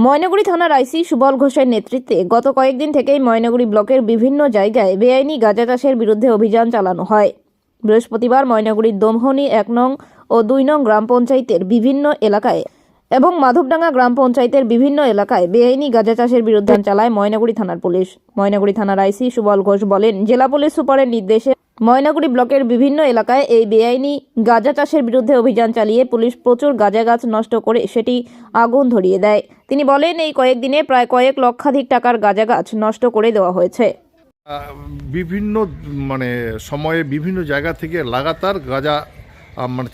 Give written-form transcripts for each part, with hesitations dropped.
ময়নাগুড়ি থানার আইসি সুবল ঘোষের নেতৃত্বে গত কয়েকদিন থেকেই ময়নাগুড়ি ব্লকের বিভিন্ন জায়গায় বেআইনি গাঁজা চাষের বিরুদ্ধে অভিযান চালানো হয়। বৃহস্পতিবার ময়নাগুড়ির দমহনি 1 নং ও 2 নং গ্রাম পঞ্চায়েতের বিভিন্ন এলাকায় এবং মাধবডাঙ্গা গ্রাম পঞ্চায়েতের বিভিন্ন এলাকায় বেআইনি গাঁজা চাষের বিরুদ্ধে চালায় ময়নাগুড়ি থানার পুলিশ। ময়নাগুড়ি থানার আইসি সুবল ঘোষ বলেন, জেলা পুলিশ সুপারের নির্দেশে ময়নাগুড়ি ব্লকের বিভিন্ন এলাকায় এই বেআইনি গাঁজা চাষের বিরুদ্ধে অভিযান চালিয়ে পুলিশ প্রচুর গাঁজা গাছ নষ্ট করে সেটি আগুন ধরিয়ে দেয়। তিনি বলেন, এই কয়েকদিনে প্রায় কয়েক লক্ষাধিক টাকার গাঁজা গাছ নষ্ট করে দেওয়া হয়েছে। বিভিন্ন সময়ে বিভিন্ন জায়গা থেকে লাগাতার গাঁজা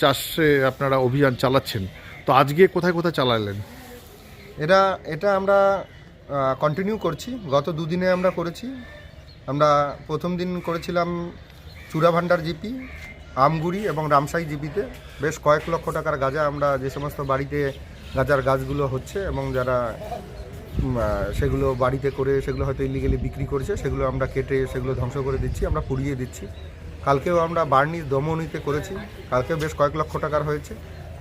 চাষে আপনারা অভিযান চালাচ্ছেন, তো আজকে কোথায় কোথায় চালালেন? এটা আমরা কন্টিনিউ করছি। গত দুদিনে আমরা করেছি। আমরা প্রথম দিন করেছিলাম চূড়াভান্ডার জিপি, আমগুড়ি এবং রামসাই জিপিতে বেশ কয়েক লক্ষ টাকার গাঁজা আমরা যে সমস্ত বাড়িতে গাঁজার গাছগুলো হচ্ছে এবং যারা সেগুলো বাড়িতে করে সেগুলো হয়তো ইলিগালি বিক্রি করছে, সেগুলো আমরা কেটে সেগুলো ধ্বংস করে দিচ্ছি, আমরা পুড়িয়ে দিচ্ছি। কালকেও আমরা বার্নি দমনিতে করেছি, কালকেও বেশ কয়েক লক্ষ টাকার হয়েছে।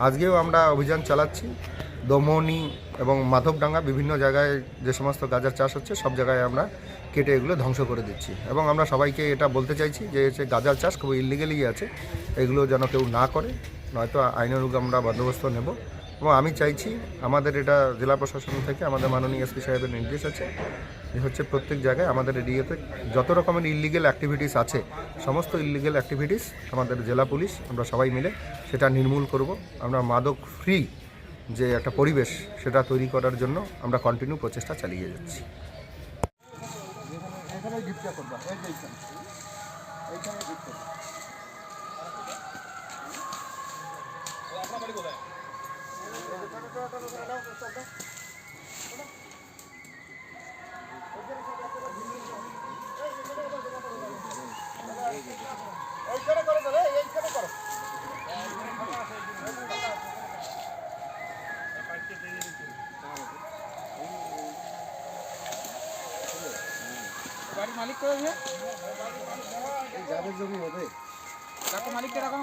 আজকেও আমরা অভিযান চালাচ্ছি দমনি এবং মাধবডাঙ্গা বিভিন্ন জায়গায় যে সমস্ত গাঁজার চাষ হচ্ছে সব জায়গায় আমরা কেটে এগুলো ধ্বংস করে দিচ্ছি। এবং আমরা সবাইকে এটা বলতে চাইছি যে গাঁজার চাষ খুব ইলিগালি আছে, এগুলো যেন কেউ না করে, নয়তো আইনানুগ আমরা বন্দোবস্ত নেব। এবং আমি চাইছি আমাদের এটা জেলা প্রশাসন থেকে আমাদের মাননীয় এসপি সাহেবের নির্দেশ আছে যে হচ্ছে প্রত্যেক জায়গায় আমাদের এরিয়াতে যত রকমের ইলিগেল অ্যাক্টিভিটিস আছে সমস্ত ইলিগেল অ্যাক্টিভিটিস আমাদের জেলা পুলিশ আমরা সবাই মিলে সেটা নির্মূল করব। আমরা মাদক ফ্রি যে একটা পরিবেশ সেটা তৈরি করার জন্য আমরা কন্টিনিউ প্রচেষ্টা চালিয়ে যাচ্ছি। বাড়ি মালিক করে যাদের জমি হবে মালিককে রাখো